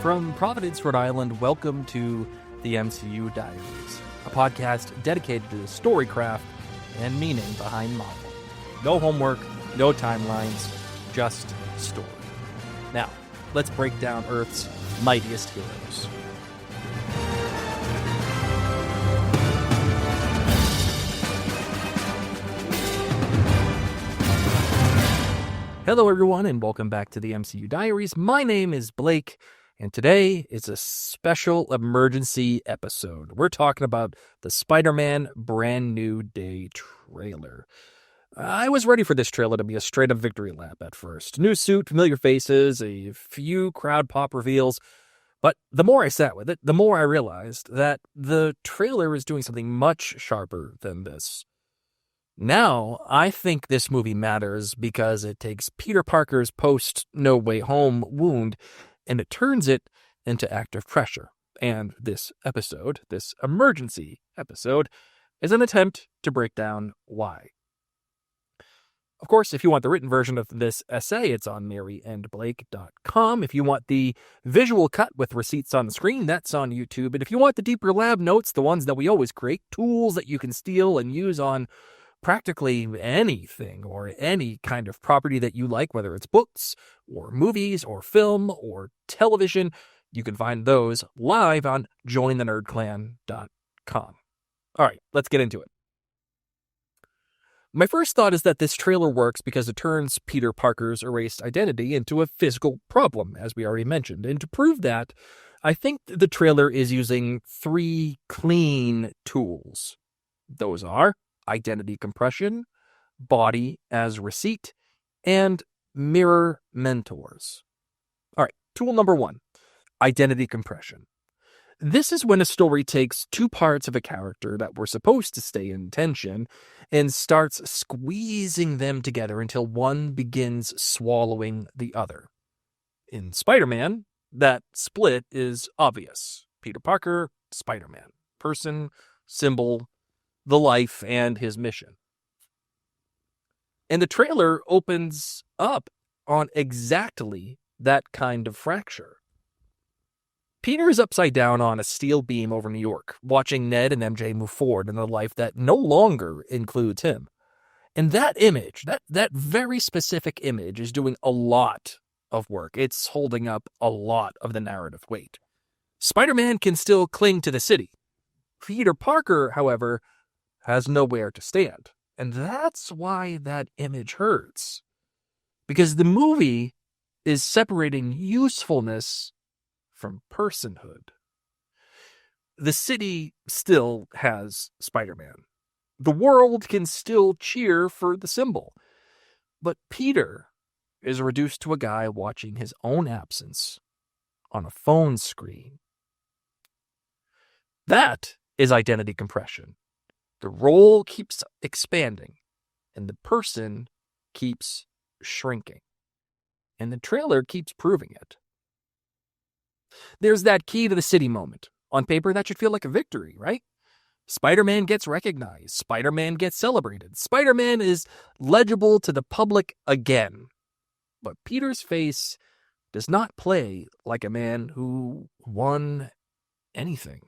From Providence, Rhode Island, welcome to the MCU Diaries, a podcast dedicated to the storycraft and meaning behind Marvel. No homework, no timelines, just story. Now, let's break down Earth's mightiest heroes. Hello everyone and welcome back to the MCU Diaries. My name is Blake. And today is a special emergency episode. We're talking about the Spider-Man Brand New Day trailer. I was ready for this trailer to be a straight-up victory lap at first. New suit, familiar faces, a few crowd pop reveals. But the more I sat with it, the more I realized that the trailer is doing something much sharper than this. Now, I think this movie matters because it takes Peter Parker's post-No Way Home wound and it turns it into active pressure. And this episode, this emergency episode, is an attempt to break down why. Of course, if you want the written version of this essay, it's on maryandblake.com. If you want the visual cut with receipts on the screen, that's on YouTube. And if you want the deeper lab notes, the ones that we always create, tools that you can steal and use on practically anything or any kind of property that you like, whether it's books or movies or film or television, you can find those live on jointhenerdclan.com. All right, let's get into it. My first thought is that this trailer works because it turns Peter Parker's erased identity into a physical problem, as we already mentioned. And to prove that, I think the trailer is using three clean tools. Those are identity compression, body as receipt, and mirror mentors. All right, tool number one, identity compression. This is when a story takes two parts of a character that were supposed to stay in tension and starts squeezing them together until one begins swallowing the other. In Spider-Man, that split is obvious. Peter Parker, Spider-Man. Person, symbol, the life, and his mission. And the trailer opens up on exactly that kind of fracture. Peter is upside down on a steel beam over New York, watching Ned and MJ move forward in a life that no longer includes him. And that image, that very specific image, is doing a lot of work. It's holding up a lot of the narrative weight. Spider-Man can still cling to the city. Peter Parker, however, has nowhere to stand. And that's why that image hurts. Because the movie is separating usefulness from personhood. The city still has Spider-Man. The world can still cheer for the symbol. But Peter is reduced to a guy watching his own absence on a phone screen. That is identity compression. The role keeps expanding, and the person keeps shrinking. And the trailer keeps proving it. There's that key to the city moment. On paper, that should feel like a victory, right? Spider-Man gets recognized. Spider-Man gets celebrated. Spider-Man is legible to the public again. But Peter's face does not play like a man who won anything.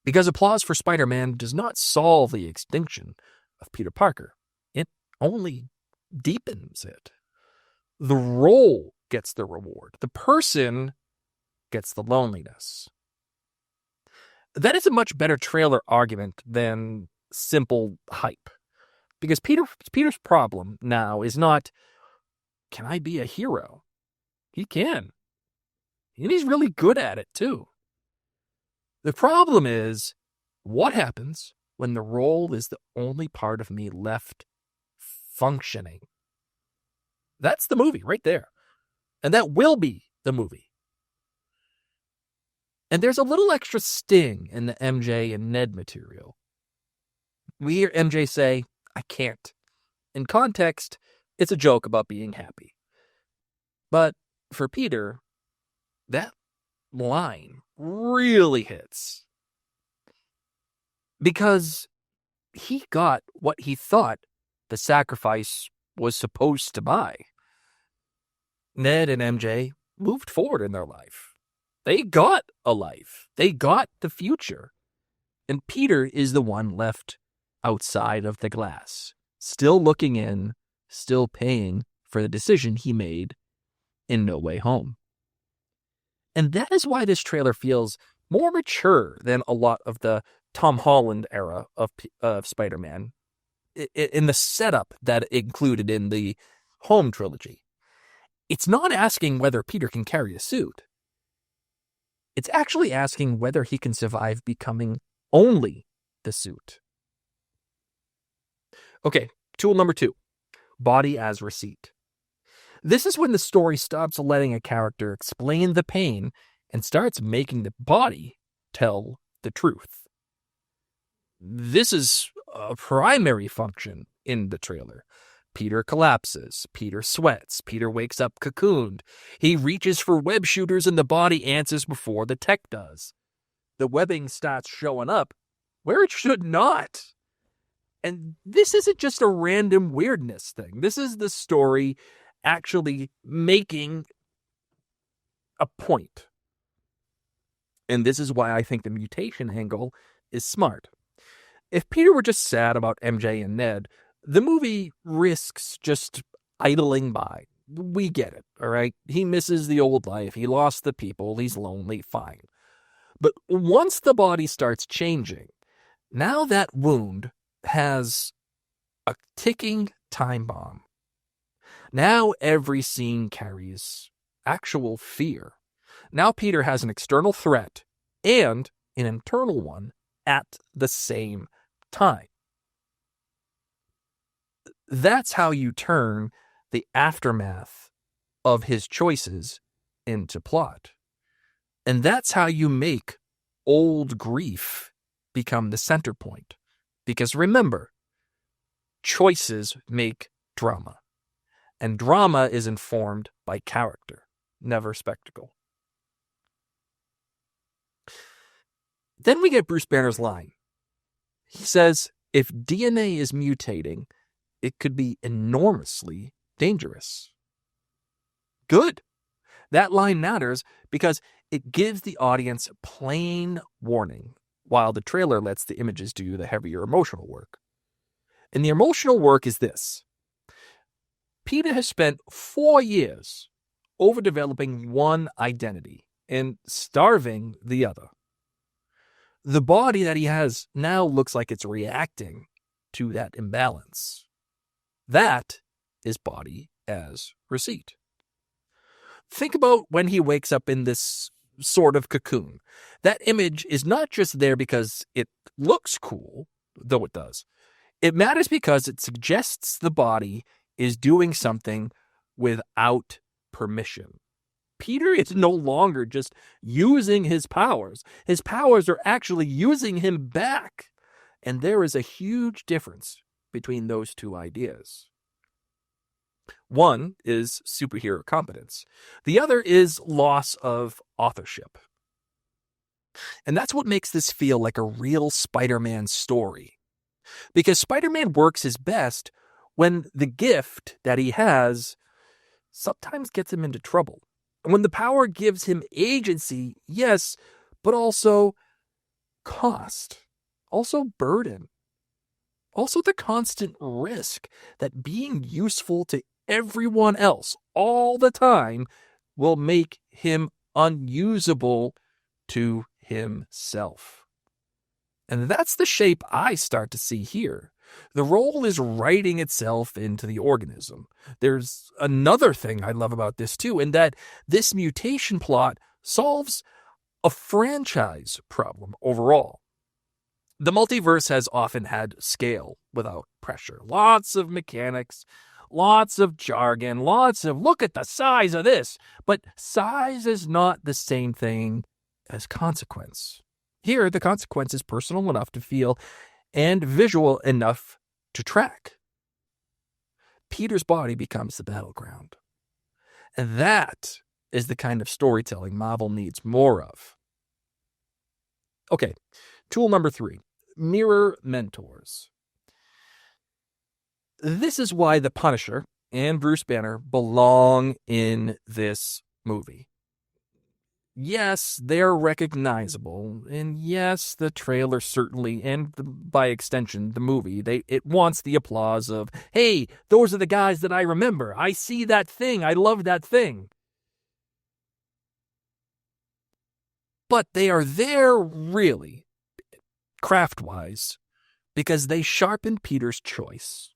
Because applause for Spider-Man does not solve the extinction of Peter Parker. It only deepens it. The role gets the reward. The person gets the loneliness. That is a much better trailer argument than simple hype. Because Peter's problem now is not, can I be a hero? He can. And he's really good at it, too. The problem is, what happens when the role is the only part of me left functioning? That's the movie right there. And that will be the movie. And there's a little extra sting in the MJ and Ned material. We hear MJ say, I can't. In context, it's a joke about being happy. But for Peter, that line really hits. Because he got what he thought the sacrifice was supposed to buy. Ned and MJ moved forward in their life. They got a life. They got the future. And Peter is the one left outside of the glass, still looking in, still paying for the decision he made in No Way Home. And that is why this trailer feels more mature than a lot of the Tom Holland era of Spider-Man in the setup that it included in the Home trilogy. It's not asking whether Peter can carry a suit. It's actually asking whether he can survive becoming only the suit. Okay, tool number 2, body as receipt. This is when the story stops letting a character explain the pain and starts making the body tell the truth. This is a primary function in the trailer. Peter collapses. Peter sweats. Peter wakes up cocooned. He reaches for web shooters and the body answers before the tech does. The webbing starts showing up where it should not. And this isn't just a random weirdness thing. This is the story actually making a point. And this is why I think the mutation angle is smart. If Peter were just sad about MJ and Ned, the movie risks just idling by. We get it, all right? He misses the old life. He lost the people. He's lonely. Fine. But once the body starts changing, now that wound has a ticking time bomb. Now every scene carries actual fear. Now Peter has an external threat and an internal one at the same time. That's how you turn the aftermath of his choices into plot. And that's how you make old grief become the center point. Because remember, choices make drama. And drama is informed by character, never spectacle. Then we get Bruce Banner's line. He says, if DNA is mutating, it could be enormously dangerous. Good. That line matters because it gives the audience plain warning, while the trailer lets the images do the heavier emotional work. And the emotional work is this. Peter has spent 4 years overdeveloping one identity and starving the other. The body that he has now looks like it's reacting to that imbalance. That is body as receipt. Think about when he wakes up in this sort of cocoon. That image is not just there because it looks cool, though it does. It matters because it suggests the body is doing something without permission. Peter is no longer just using his powers. His powers are actually using him back. And there is a huge difference between those two ideas. One is superhero competence. The other is loss of authorship. And that's what makes this feel like a real Spider-Man story. Because Spider-Man works his best when the gift that he has sometimes gets him into trouble. When the power gives him agency, yes, but also cost, also burden, also the constant risk that being useful to everyone else all the time will make him unusable to himself. And that's the shape I start to see here. The role is writing itself into the organism. There's another thing I love about this too, in that this mutation plot solves a franchise problem overall. The multiverse has often had scale without pressure. Lots of mechanics, lots of jargon, lots of look at the size of this. But size is not the same thing as consequence. Here, the consequence is personal enough to feel and visual enough to track. Peter's body becomes the battleground. And that is the kind of storytelling Marvel needs more of. Okay, tool number 3, mirror mentors. This is why the Punisher and Bruce Banner belong in this movie. yes, they're recognizable, and yes, the trailer certainly, and by extension, the movie, it wants the applause of, hey, those are the guys that I remember. I see that thing. I love that thing. But they are there, really, craft-wise, because they sharpen Peter's choice.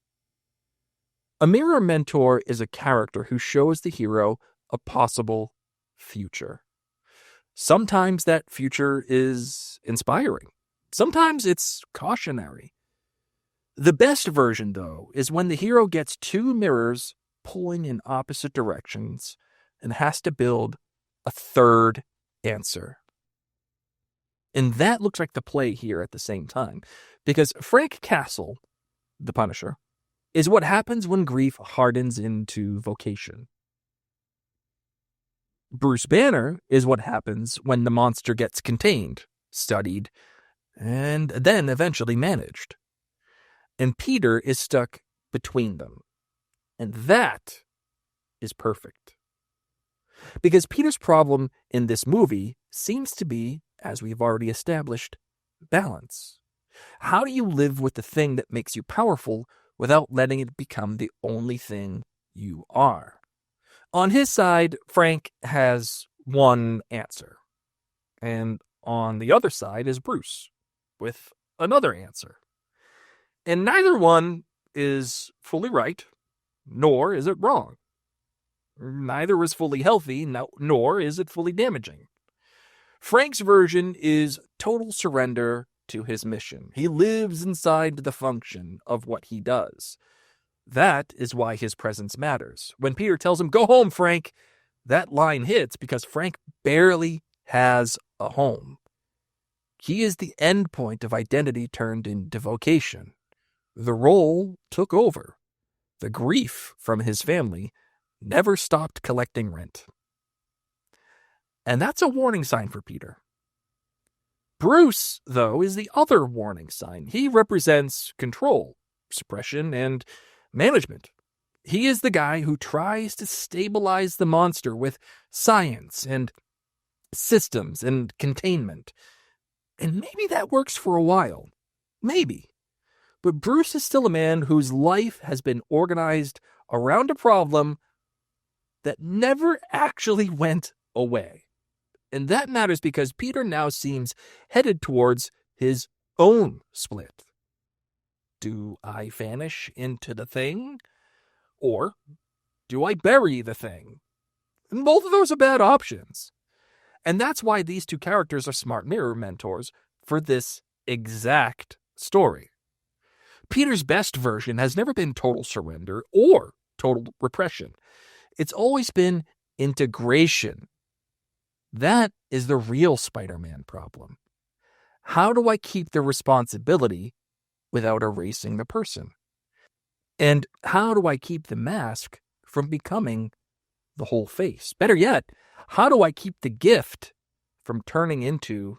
A mirror mentor is a character who shows the hero a possible future. Sometimes that future is inspiring. Sometimes it's cautionary. The best version, though, is when the hero gets two mirrors pulling in opposite directions and has to build a third answer. And that looks like the play here at the same time, because Frank Castle, the Punisher, is what happens when grief hardens into vocation. Bruce Banner is what happens when the monster gets contained, studied, and then eventually managed. And Peter is stuck between them. And that is perfect. Because Peter's problem in this movie seems to be, as we've already established, balance. How do you live with the thing that makes you powerful without letting it become the only thing you are? On his side, Frank has one answer. And on the other side is Bruce, with another answer. And neither one is fully right, nor is it wrong. Neither is fully healthy, nor is it fully damaging. Frank's version is total surrender to his mission. He lives inside the function of what he does. That is why his presence matters. When Peter tells him, "Go home, Frank," that line hits because Frank barely has a home. He is the end point of identity turned into vocation. The role took over. The grief from his family never stopped collecting rent. And that's a warning sign for Peter. Bruce, though, is the other warning sign. He represents control, suppression, and management. He is the guy who tries to stabilize the monster with science and systems and containment. And maybe that works for a while. Maybe. But Bruce is still a man whose life has been organized around a problem that never actually went away. And that matters because Peter now seems headed towards his own split. Do I vanish into the thing? Or do I bury the thing? And both of those are bad options. And that's why these two characters are smart mirror mentors for this exact story. Peter's best version has never been total surrender or total repression. It's always been integration. That is the real Spider-Man problem. How do I keep the responsibility without erasing the person? And how do I keep the mask from becoming the whole face? Better yet, how do I keep the gift from turning into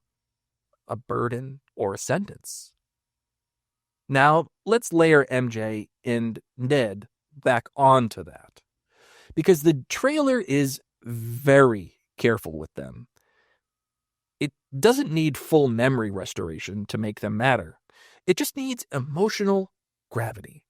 a burden or a sentence? Now, let's layer MJ and Ned back onto that. Because the trailer is very careful with them. It doesn't need full memory restoration to make them matter. It just needs emotional gravity.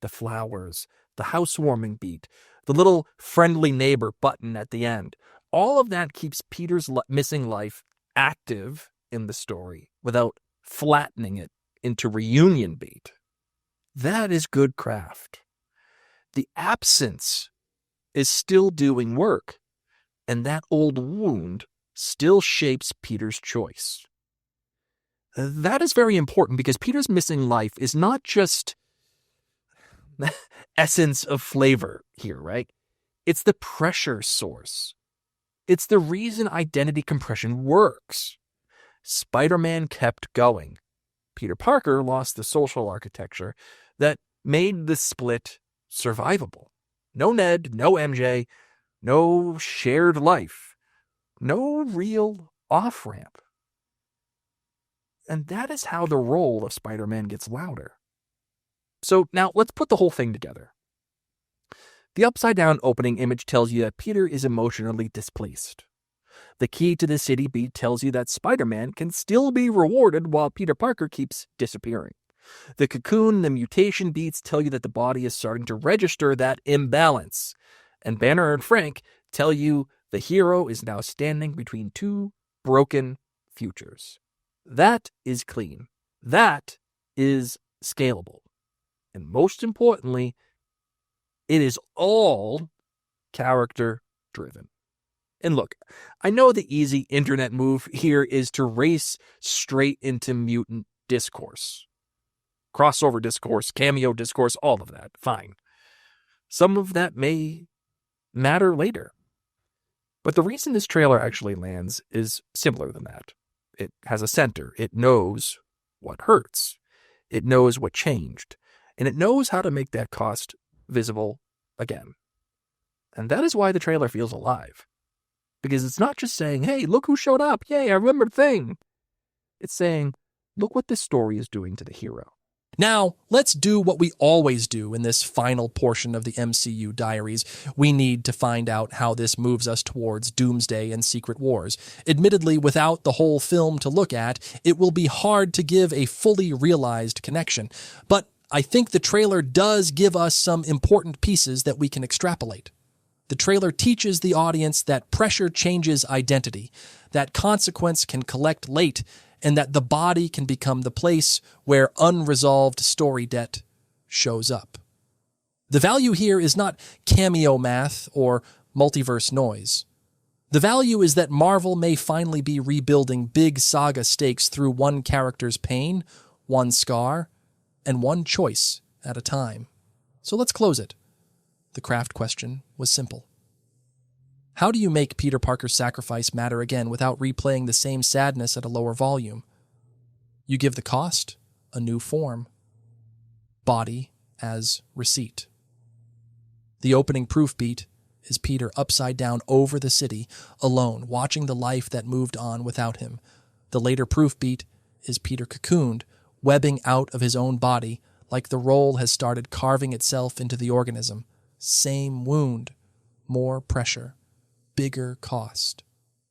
The flowers, the housewarming beat, the little friendly neighbor button at the end. All of that keeps Peter's missing life active in the story without flattening it into reunion bait. That is good craft. The absence is still doing work, and that old wound still shapes Peter's choice. That is very important because Peter's missing life is not just essence of flavor here, right? It's the pressure source. It's the reason identity compression works. Spider-Man kept going. Peter Parker lost the social architecture that made the split survivable. No Ned, no MJ, no shared life, no real off-ramp. And that is how the role of Spider-Man gets louder. So now let's put the whole thing together. The upside-down opening image tells you that Peter is emotionally displaced. The key to the city beat tells you that Spider-Man can still be rewarded while Peter Parker keeps disappearing. The cocoon, the mutation beats tell you that the body is starting to register that imbalance. And Banner and Frank tell you the hero is now standing between two broken futures. That is clean. That is scalable. And most importantly, it is all character-driven. And look, I know the easy internet move here is to race straight into mutant discourse. Crossover discourse, cameo discourse, all of that. Fine. Some of that may matter later. But the reason this trailer actually lands is simpler than that. It has a center. It knows what hurts. It knows what changed. And it knows how to make that cost visible again. And that is why the trailer feels alive. Because it's not just saying, hey, look who showed up. Yay, I remember the thing. It's saying, look what this story is doing to the hero. Now, let's do what we always do in this final portion of the MCU Diaries. We need to find out how this moves us towards Doomsday and Secret Wars. Admittedly, without the whole film to look at, it will be hard to give a fully realized connection. But I think the trailer does give us some important pieces that we can extrapolate. The trailer teaches the audience that pressure changes identity, that consequence can collect late, and that the body can become the place where unresolved story debt shows up. The value here is not cameo math or multiverse noise. The value is that Marvel may finally be rebuilding big saga stakes through one character's pain, one scar, and one choice at a time. So let's close it. The craft question was simple. How do you make Peter Parker's sacrifice matter again without replaying the same sadness at a lower volume? You give the cost a new form. Body as receipt. The opening proof beat is Peter upside down over the city, alone, watching the life that moved on without him. The later proof beat is Peter cocooned, webbing out of his own body, like the roll has started carving itself into the organism. Same wound, more pressure, bigger cost.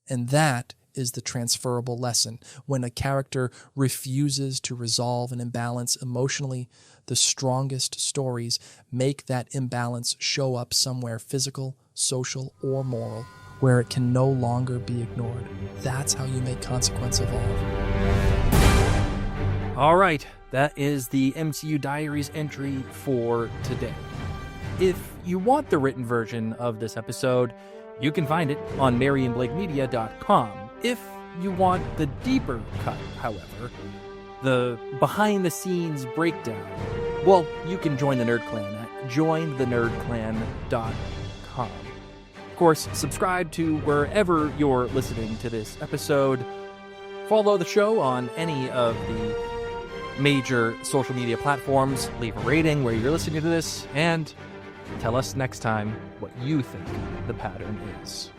And that is the transferable lesson. When a character refuses to resolve an imbalance emotionally, the strongest stories make that imbalance show up somewhere physical, social, or moral, where it can no longer be ignored. That's how you make consequence evolve. All right, that is the MCU Diaries entry for today. If you want the written version of this episode, you can find it on MarionBlakeMedia.com. If you want the deeper cut, however, the behind-the-scenes breakdown, well, you can join the Nerd Clan at jointhenerdclan.com. Of course, subscribe to wherever you're listening to this episode. Follow the show on any of the major social media platforms. Leave a rating where you're listening to this, and tell us next time what you think the pattern is.